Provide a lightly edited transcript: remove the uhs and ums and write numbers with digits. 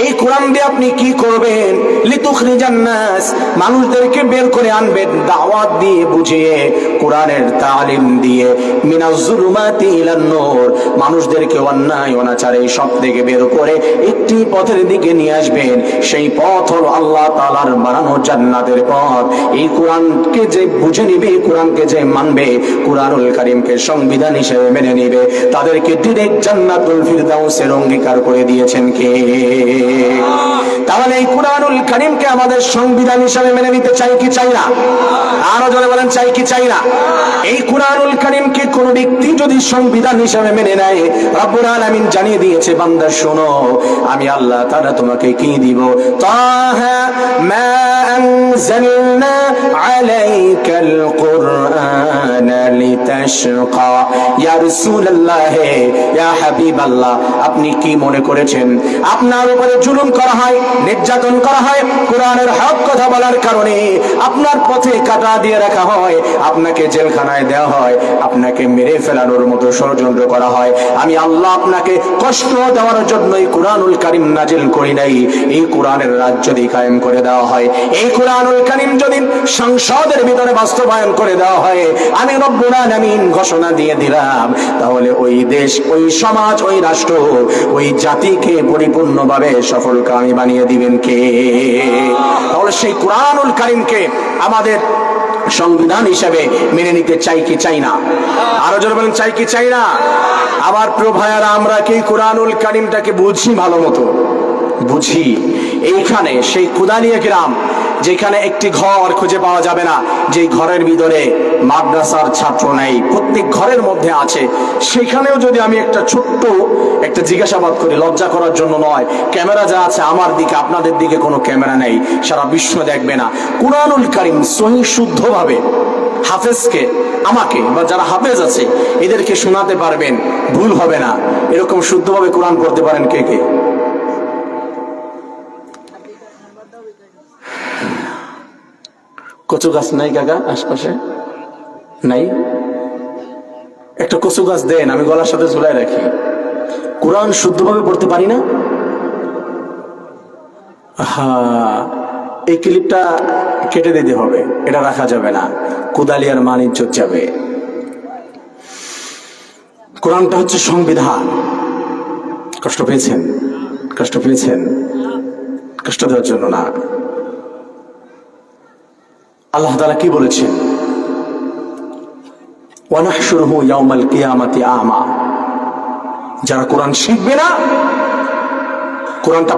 এই কোরআন দিয়ে আপনি কি করবেন? লিতুখরিজান নাস, মানুষদেরকে বের করে আনবেন দাওয়াত দিয়ে, বুঝিয়ে, কোরআনের তালিম দিয়ে, মিনাজ জুলুমাতি ইলান নূর, মানুষদেরকে অন্যায় অনাচার এই সব থেকে বের করে একটি পথের দিকে নিয়ে আসবেন। সেই পথ হলো আল্লাহ তাআলার বানানো জান্নাতের পথ। এই কোরআনকে যে বুঝে নিবে, কোরআনকে যে মানবে, কোরআনুল কারীমকে সংবিধান হিসেবে মেনে নিবে, তাদেরকে ডিরেক্ট জান্নাতুল ফিরদাউসের অঙ্গীকার করে দিয়েছেন কে? তাহলে এই কোরআনুল কারীমকে আমাদের সংবিধান হিসেবে মেনে নিতে চাই কি চাই না? আরো জোরে বলেন, চাই কি চাই না? এই কোরআনুল কারীমকে কোন ব্যক্তি যদি সংবিধান হিসেবে মেনে নেয়, রব্বুল আলামিন জানিয়ে দিয়েছে, বান্দা শোনো, আমি আল্লাহ তাআলা তোমাকে কি দিব? তাহা মা আনজালনা আলাইকাল কুরআনা লিতাশকা। ইয়া রাসূলুল্লাহ, ইয়া হাবিবাল্লাহ, আপনি কি মনে করেছেন আপনার উপরে জুলুম করা হয়, নির্যাতন করা হয়, কোরআনের হক কথা বলার কারণে আপনার পথে কাটা দিয়ে রাখা হয়, আপনাকে জেলখানায় দেওয়া হয়, আপনাকে মেরে ফেলানোর মতো ষড়যন্ত্র করা হয়? আমি আল্লাহ আপনাকে কষ্ট দেওয়ার জন্যই কোরআনুল কারীম নাজিল করি নাই। এই কোরআনের রাজ যদি কায়েম করে দেওয়া হয়, এই কোরআনুল কারীম যদি সংসদের ভিতরে বাস্তবায়ন করে দেওয়া হয়, আমি রব্বুল আলামিন ঘোষণা দিয়ে দিলাম, তাহলে ওই দেশ, ওই সমাজ, ওই রাষ্ট্র, ওই জাতিকে পরিপূর্ণভাবে সফলকামী বানিয়ে দিবেন কে? তাহলে সেই কোরআনুল কারীমকে আমাদের সংবিধান হিসেবে মেনে নিতে চাই কি চাই না? আরো জোরে বলেন, চাই কি চাই না? আবার প্রিয় ভাইয়ারা, আমরা কি কোরআনুল কারীমটাকে বুঝি? ভালো মতো বুঝি। এইখানে সেই কুদালিয়া গ্রাম, যেখানে একটি ঘর খুঁজে পাওয়া যাবে না, যে ঘরের ভিতরে মাদ্রাসার ছাত্র নেই, প্রত্যেক ঘরের মধ্যে আছে, সেখানেও যদি আমি একটা ছোট্ট একটা জিজ্ঞাসাবাদ করি, লজ্জা করার জন্য নয়, ক্যামেরা যা আছে আমার দিকে, আপনাদের দিকে কোনো ক্যামেরা নেই, সারা বিশ্ব দেখবে না, কোরআনুল কারীম সহি শুদ্ধভাবে হাফেজকে, আমাকে বা যারা হাফেজ আছে এদেরকে শোনাতে পারবেন, ভুল হবে না, এরকম শুদ্ধভাবে কোরআন পড়তে পারেন কে কে? কচু গাছ নাই কাকা আশপাশে? নাই? একটা কচু গাছ দেন, আমি গলার সাথে ঝুলাই রাখি। কোরআন শুদ্ধভাবে পড়তে পারি না? এই ক্লিপটা কেটে দিতে হবে, এটা রাখা যাবে না, কুদালিয়ার মান ইজ্জত যাবে। কোরআনটা হচ্ছে সংবিধান। কষ্ট পেয়েছেন? কষ্ট পেয়েছেন? কষ্ট দেওয়ার জন্য না। আল্লাহ তাআলা কি বলেছেন? ওয়া নাহশুরুহু ইয়াওমাল কিয়ামাতি আমা। যারা কোরআন শিখবে না, কোরআনটা